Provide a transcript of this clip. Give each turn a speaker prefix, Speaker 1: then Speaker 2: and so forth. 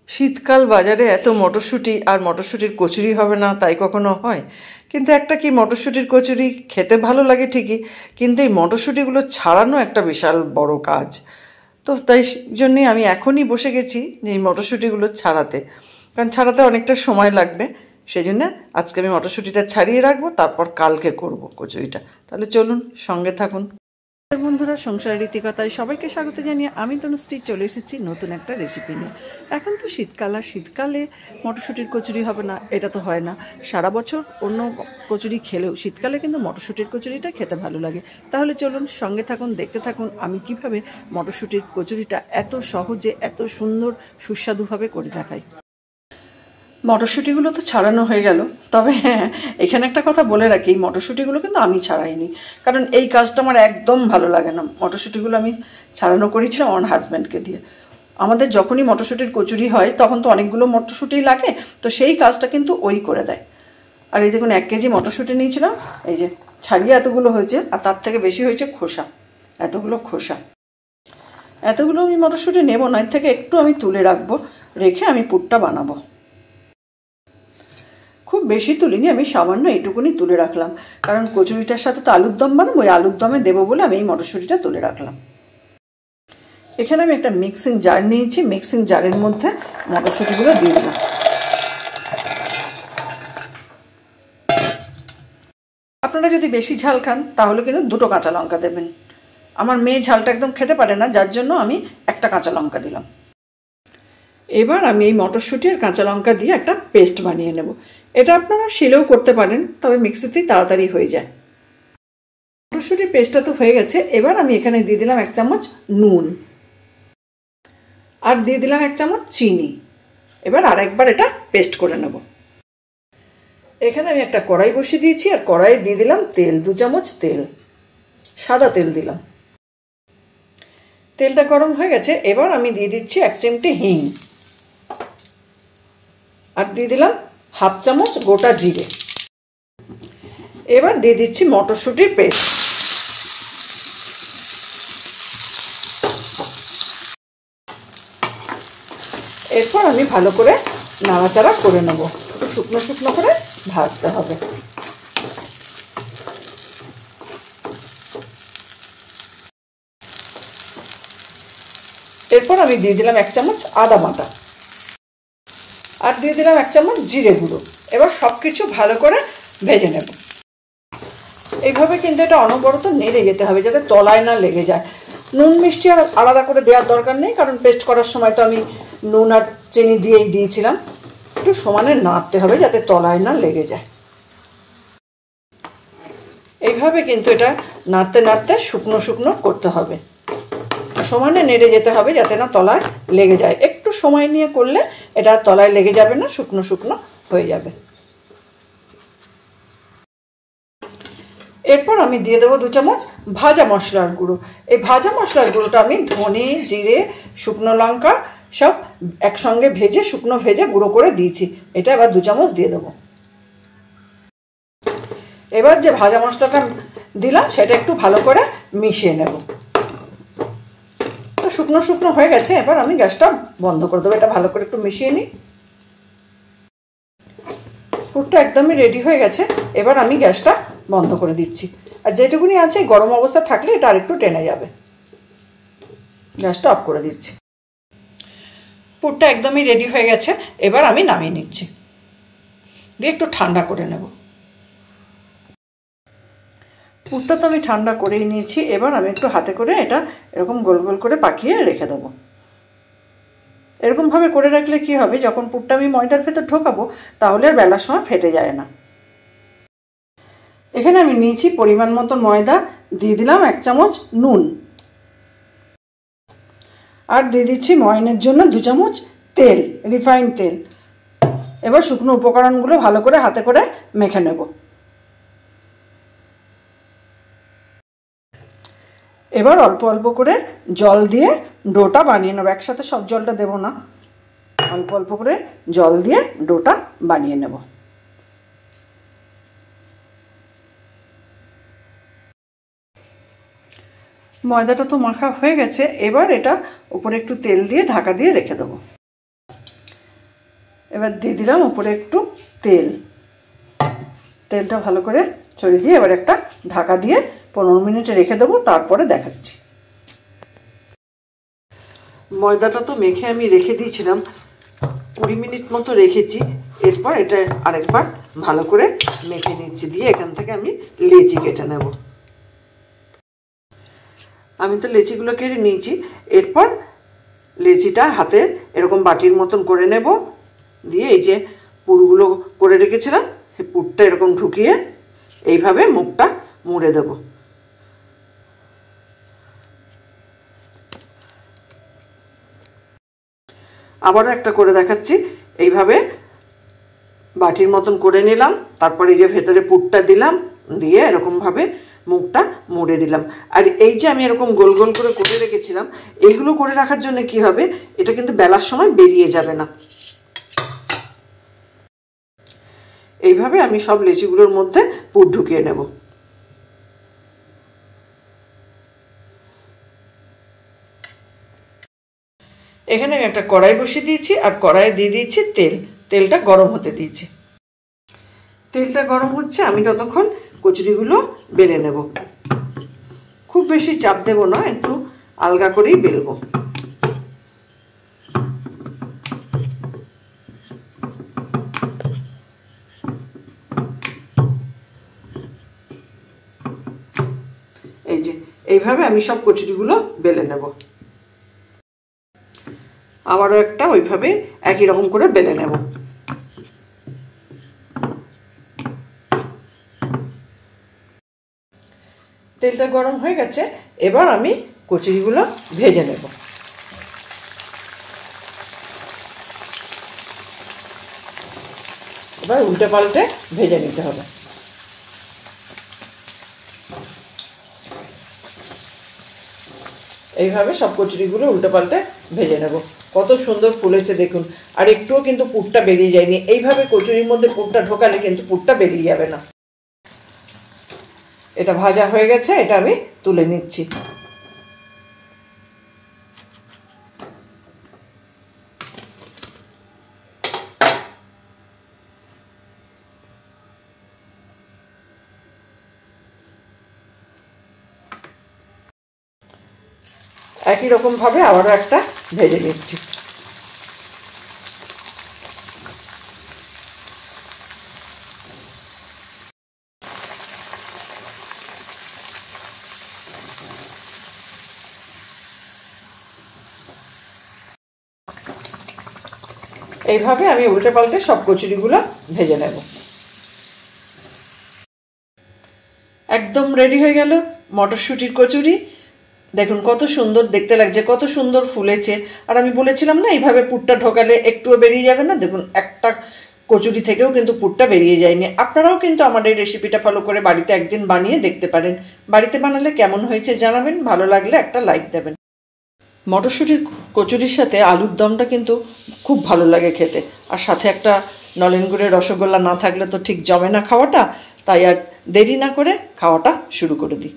Speaker 1: শীতকাল বাজারে এত মটরশুঁটি আর মটরশুঁটির কচুরি হবে না তাই কখনো হয়? কিন্তু একটা কি মটরশুঁটির কচুরি খেতে ভালো লাগে ঠিকই, কিন্তু এই মটরশুঁটিগুলো ছাড়ানো একটা বিশাল বড় কাজ। তো তাই জন্যই আমি এখনই বসে গেছি যে এই মটরশুঁটিগুলো ছাড়াতে, কারণ ছাড়াতে অনেকটা সময় লাগবে। সেই জন্য আজকে আমি মটরশুঁটিটা ছাড়িয়ে রাখবো, তারপর কালকে করব কচুরিটা। তাহলে চলুন, সঙ্গে থাকুন। বন্ধুরা, সংসারের রীতিকথায় সবাইকে স্বাগত জানিয়ে আমি তনুশ্রী চলে এসেছি নতুন একটা রেসিপি নিয়ে। এখন তো শীতকাল, আর শীতকালে মটরশুঁটির কচুরি হবে না এটা তো হয় না। সারা বছর অন্য কচুরি খেলেও শীতকালে কিন্তু মটরশুঁটির কচুরিটা খেতে ভালো লাগে। তাহলে চলুন, সঙ্গে থাকুন, দেখতে থাকুন আমি কিভাবে মটরশুঁটির কচুরিটা এত সহজে, এত সুন্দর, সুস্বাদুভাবে করে দেখাই। মটরশুঁটিগুলো তো ছাড়ানো হয়ে গেল, তবে হ্যাঁ, এখানে একটা কথা বলে রাখি, এই মটরশুঁটিগুলো কিন্তু আমি ছাড়াইনি, কারণ এই কাজটা আমার একদম ভালো লাগে না। মটরশুঁটিগুলো আমি ছাড়ানো করেছিলাম আমার হাজব্যান্ডকে দিয়ে। আমাদের যখনই মটরশুঁটির কচুরি হয় তখন তো অনেকগুলো মটরশুঁটি লাগে, তো সেই কাজটা কিন্তু ওই করে দেয়। আর এই দেখুন, 1 কেজি মটরশুঁটি নিয়েছিলাম, এই যে ছাড়িয়ে এতগুলো হয়েছে, আর তার থেকে বেশি হয়েছে খোসা, এতগুলো খোসা। এতগুলো আমি মটরশুঁটি নেব না, এর থেকে একটু আমি তুলে রাখবো, রেখে আমি পুরটা বানাবো। খুব বেশি তুলিনি, আমি সামান্য এইটুকুনি তুলে রাখলাম, কারণ কচুরিটার সাথে তো আলুর দম বানাবো, ওই আলুর দমে দেবো বলে আমি এই মটরশুঁটিটা তুলে রাখলাম। এখানে আমি একটা মিক্সিং জার নিয়েছি, মিক্সিং জারের মধ্যে মটরশুঁটিগুলো দিয়ে দিলাম। আপনারা যদি বেশি ঝাল খান তাহলে কিন্তু 2টো কাঁচা লঙ্কা দেবেন। আমার মেয়ে ঝালটা একদম খেতে পারে না, যার জন্য আমি একটা কাঁচা লঙ্কা দিলাম। এবার আমি এই মটরশুঁটি আর কাঁচা লঙ্কা দিয়ে একটা পেস্ট বানিয়ে নেব। এটা আপনারা শিলেও করতে পারেন, তবে মিক্সিতেই তাড়াতাড়ি হয়ে যায়। মটরশুঁটির পেস্টটা তো হয়ে গেছে, এবার আমি এখানে দিয়ে দিলাম 1 চামচ নুন, আর দিয়ে দিলাম 1 চামচ চিনি। এবার আরেকবার এটা পেস্ট করে নেব। এখানে আমি একটা কড়াই বসিয়ে দিয়েছি, আর কড়াইয়ে দিয়ে দিলাম তেল, 2 চামচ তেল, সাদা তেল দিলাম। তেলটা গরম হয়ে গেছে, এবার আমি দিয়ে দিচ্ছি 1 চিমটি হিং, আর দিয়ে দিলাম 1/2 চামচ গোটা জিরে। এবার দিয়ে দিচ্ছি মটরশুঁটির পেস্ট। এরপর আমি ভালো করে নাড়াচাড়া করে নেব, শুকনো শুকনো করে ভাজতে হবে। এরপর আমি দিয়ে দিলাম 1 চামচ আদা বাটা, আর দিয়ে দিলাম 1 চামচ জিরে গুঁড়ো। এবার সব কিছু ভালো করে ভেজে নেব। এইভাবে কিন্তু এটা অনবরত নেড়ে যেতে হবে, যাতে তলায় না লেগে যায়। নুন মিষ্টি আর আলাদা করে দেওয়ার দরকার নেই, কারণ পেস্ট করার সময় তো আমি নুন আর চিনি দিয়েই দিয়েছিলাম। একটু সমানে নাড়তে হবে যাতে তলায় না লেগে যায়। এইভাবে কিন্তু এটা নাড়তে নাড়তে শুকনো শুকনো করতে হবে, সমানে নেড়ে যেতে হবে যাতে না তলায় লেগে যায়। একটু সময় নিয়ে করলে এটা তলায় লেগে যাবে না, শুকনো শুকনো হয়ে যাবে। এরপর আমি দিয়ে দেবো 2 চামচ ভাজা মশলার গুঁড়ো। এই ভাজা মশলার গুঁড়োটা আমি ধনে, জিরে, শুকনো লঙ্কা সব একসঙ্গে ভেজে, শুকনো ভেজে গুঁড়ো করে দিয়েছি। এটা এবার 2 চামচ দিয়ে দেবো। এবার যে ভাজা মশলাটা দিলাম সেটা একটু ভালো করে মিশিয়ে নেব। তো শুকনো শুকনো হয়ে গেছে, এবার আমি গ্যাসটা বন্ধ করে দেবো। এটা ভালো করে একটু মিশিয়ে নিই। পুরটা একদমই রেডি হয়ে গেছে, এবার আমি গ্যাসটা বন্ধ করে দিচ্ছি। আর যেটুকুনি আছে গরম অবস্থা থাকলে এটা আর একটু টেনে যাবে। গ্যাসটা অফ করে দিচ্ছি। পুরটা একদমই রেডি হয়ে গেছে, এবার আমি নামিয়ে নিচ্ছি, দিয়ে একটু ঠান্ডা করে নেব। পুরটা তো আমি ঠান্ডা করেই নিয়েছি। এবার আমি একটু হাতে করে এটা এরকম গোল গোল করে পাকিয়ে রেখে দেবো। এরকমভাবে করে রাখলে কি হবে, যখন পুরটা আমি ময়দার ভেতর ঢোকাবো তাহলে আর বেলার সময় ফেটে যায় না। এখানে আমি নিয়েছি পরিমাণ মতো ময়দা, দিয়ে দিলাম 1 চামচ নুন, আর দিয়ে দিচ্ছি ময়নের জন্য 2 চামচ তেল, রিফাইন্ড তেল। এবার শুকনো উপকরণগুলো ভালো করে হাতে করে মেখে নেব। এবার অল্প অল্প করে জল দিয়ে ডোটা বানিয়ে নেব। একসাথে সব জলটা দেব না, অল্প অল্প করে জল দিয়ে ডোটা বানিয়ে নেব। ময়দাটা তো মাখা হয়ে গেছে, এবার এটা উপরে একটু তেল দিয়ে ঢাকা দিয়ে রেখে দেবো।
Speaker 2: এবার দিয়ে দিলাম উপরে একটু তেল। তেলটা ভালো করে ছড়িয়ে দিয়ে এবার একটা ঢাকা দিয়ে 15 মিনিট রেখে দেবো, তারপরে দেখাচ্ছি।
Speaker 1: ময়দাটা তো মেখে আমি রেখে দিয়েছিলাম, 20 মিনিট মতো রেখেছি। এরপর এটা আরেকবার ভালো করে মেখে নিচ্ছি, দিয়ে এখান থেকে আমি লেচি কেটে নেব। আমি তো লেচিগুলো কেটে নিয়েছি। এরপর লেচিটা হাতে এরকম বাটির মতন করে নেব, দিয়ে এই যে পুরগুলো করে রেখেছিলাম সেই পুরটা এরকম ঢুকিয়ে এইভাবে মুখটা মুড়ে দেব। আবারও একটা করে দেখাচ্ছি। এইভাবে বাটির মতন করে নিলাম, তারপরে এই যে ভেতরে পুরটা দিলাম, দিয়ে এরকমভাবে মুখটা মুড়ে দিলাম। আর এই যে আমি এরকম গোল গোল করে রেখেছিলাম, এইগুলো করে রাখার জন্য কি হবে, এটা কিন্তু বেলার সময় বেরিয়ে যাবে না। এইভাবে আমি সব লেচিগুলোর মধ্যে পুর ঢুকিয়ে নেব। এখানে আমি একটা কড়াই বসিয়ে দিয়েছি, আর কড়াইয়ে দিয়ে দিয়েছি তেল। তেলটা গরম হতে দিয়েছি। তেলটা গরম হচ্ছে, আমি ততক্ষণ কচুরিগুলো বেলে নেব। খুব বেশি চাপ দেব না, একটু আলগা করেই বেলবো। এই যে এইভাবে আমি সব কচুরিগুলো বেলে নেব। আবারও একটা ওইভাবে একই রকম করে বেলে নেব। তেলটা গরম হয়ে গেছে, এবার আমি কচুরিগুলো ভেজে নেব। এবার উল্টে পাল্টে ভেজে নিতে হবে। এইভাবে সব কচুরিগুলো উল্টে পাল্টে ভেজে নেব। কত সুন্দর ফুলেছে দেখুন, আর একটুও কিন্তু পুরটা বেরিয়ে যায়নি। এইভাবে কচুরির মধ্যে পুরটা ঢোকালে কিন্তু পুরটা বেরিয়ে যাবে না। এটা ভাজা হয়ে গেছে, এটা আমি তুলে নিচ্ছি। একই রকম ভাবে আবারও একটা ভেজে নিচ্ছি। এইভাবে আমি উল্টে পাল্টে সব কচুরিগুলো ভেজে নেব। একদম রেডি হয়ে গেল মটরশুঁটির কচুরি। দেখুন কত সুন্দর দেখতে লাগছে, কত সুন্দর ফুলেছে। আর আমি বলেছিলাম না, এইভাবে পুরটা ঢোকালে একটুও বেরিয়ে যাবে না। দেখুন একটা কচুরি থেকেও কিন্তু পুরটা বেরিয়ে যায়নি। আপনারাও কিন্তু আমার এই রেসিপিটা ফলো করে বাড়িতে একদিন বানিয়ে দেখতে পারেন। বাড়িতে বানালে কেমন হয়েছে জানাবেন, ভালো লাগলে একটা লাইক দেবেন। মটরশুঁটির কচুরির সাথে আলুর দমটা কিন্তু খুব ভালো লাগে খেতে, আর সাথে একটা নলেন গুড়ের রসগোল্লা না থাকলে তো ঠিক জমে না খাওয়াটা। তাই আর দেরি না করে খাওয়াটা শুরু করে দিই।